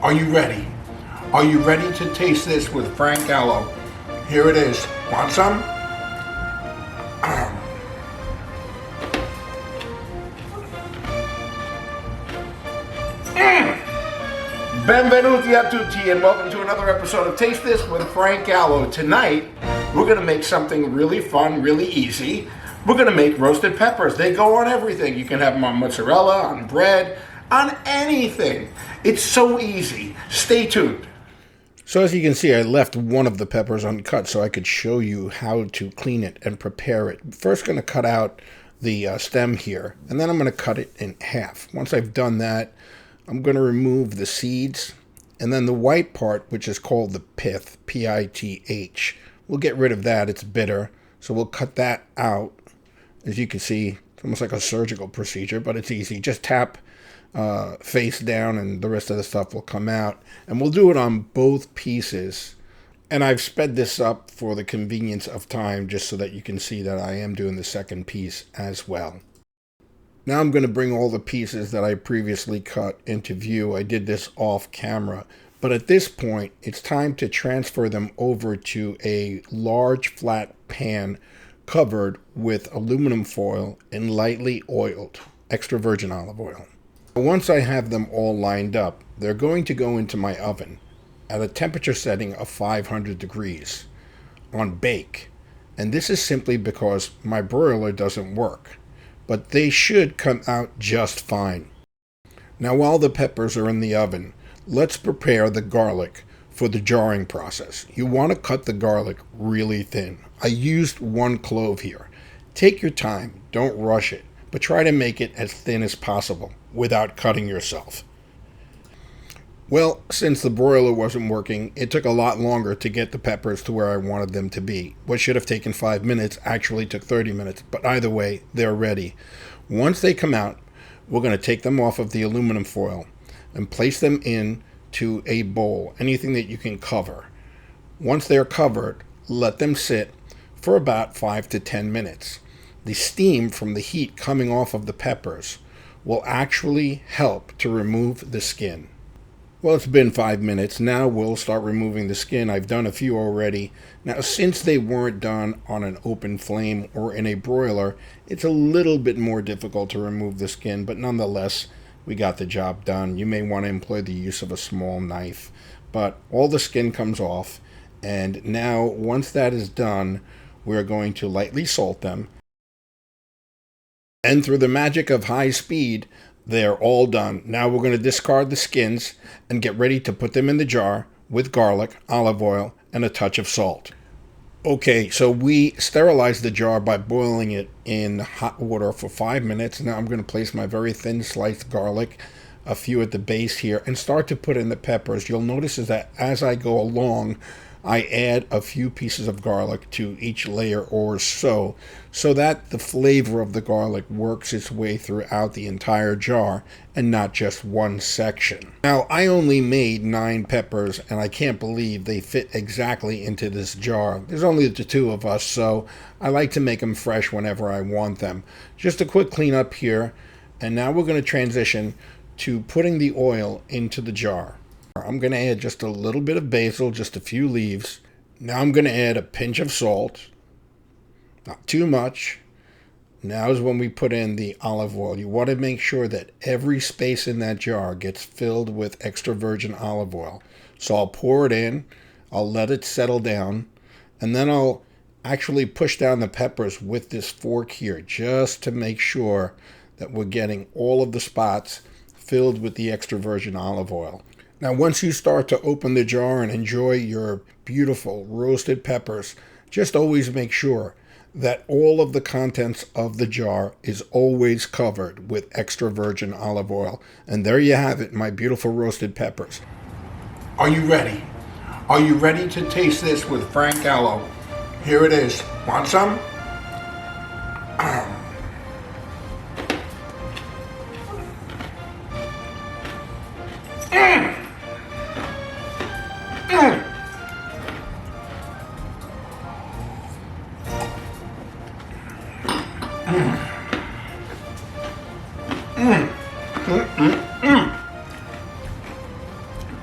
Are you ready? Are you ready to taste this with Frank Gallo? Here it is. Want some? Benvenuti a tutti and welcome to another episode of Taste This with Frank Gallo. Tonight, we're going to make something really fun, really easy. We're going to make roasted peppers. They go on everything. You can have them on mozzarella, on bread, on anything. It's so easy. Stay tuned. So as you can see, I left one of the peppers uncut so I could show you how to clean it and prepare it. First, going to cut out the stem here, and then I'm going to cut it in half. Once I've done that, I'm going to remove the seeds, and then the white part, which is called the pith, P-I-T-H. We'll get rid of that. It's bitter, so we'll cut that out. As you can see, it's almost like a surgical procedure, but it's easy. Just tap face down, and the rest of the stuff will come out. And we'll do it on both pieces. And I've sped this up for the convenience of time, just so that you can see that I am doing the second piece as well. Now I'm going to bring all the pieces that I previously cut into view. I did this off camera, but at this point it's time to transfer them over to a large flat pan covered with aluminum foil and lightly oiled extra virgin olive oil. Once I have them all lined up, they're going to go into my oven at a temperature setting of 500 degrees on bake. And this is simply because my broiler doesn't work, but they should come out just fine. Now while the peppers are in the oven, let's prepare the garlic for the jarring process. You want to cut the garlic really thin. I used 1 clove here. Take your time, don't rush it, but try to make it as thin as possible without cutting yourself. Well, since the broiler wasn't working, it took a lot longer to get the peppers to where I wanted them to be. What should have taken 5 minutes actually took 30 minutes, but either way, they're ready. Once they come out, we're going to take them off of the aluminum foil and place them into a bowl, anything that you can cover. Once they're covered, let them sit for about 5 to 10 minutes. The steam from the heat coming off of the peppers will actually help to remove the skin. Well, it's been 5 minutes. Now we'll start removing the skin. I've done a few already. Now, since they weren't done on an open flame or in a broiler, it's a little bit more difficult to remove the skin, but nonetheless, we got the job done. You may want to employ the use of a small knife, but all the skin comes off. And now, once that is done, we're going to lightly salt them. And through the magic of high speed, they're all done. Now we're going to discard the skins and get ready to put them in the jar with garlic, olive oil, and a touch of salt. Okay, so we sterilized the jar by boiling it in hot water for 5 minutes. Now I'm going to place my very thin sliced garlic, a few at the base here, and start to put in the peppers. You'll notice is that as I go along, I add a few pieces of garlic to each layer or so that the flavor of the garlic works its way throughout the entire jar and not just one section. Now, I only made 9 peppers, and I can't believe they fit exactly into this jar. There's only the 2 of us, so I like to make them fresh whenever I want them. Just a quick cleanup here, and now we're going to transition to putting the oil into the jar. I'm going to add just a little bit of basil, just a few leaves. Now I'm going to add a pinch of salt, not too much. Now is when we put in the olive oil. You want to make sure that every space in that jar gets filled with extra virgin olive oil. So I'll pour it in, I'll let it settle down, and then I'll actually push down the peppers with this fork here just to make sure that we're getting all of the spots filled with the extra virgin olive oil. Now, once you start to open the jar and enjoy your beautiful roasted peppers, just always make sure that all of the contents of the jar is always covered with extra virgin olive oil. And there you have it, my beautiful roasted peppers. Are you ready? Are you ready to taste this with Frank Gallo? Here it is. Want some?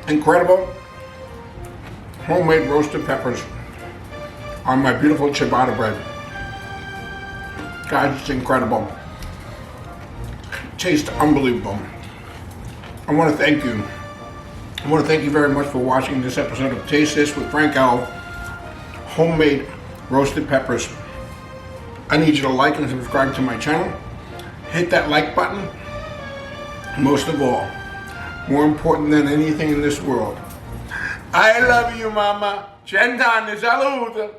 incredible homemade roasted peppers on my beautiful ciabatta bread. Guys, it's incredible. Tastes unbelievable. I want to thank you. I want to thank you very much for watching this episode of Taste This with Frank Gallo. Homemade roasted peppers. I need you to like and subscribe to my channel. Hit that like button. Most of all, more important than anything in this world, I love you, mama. Cent'anni, salute.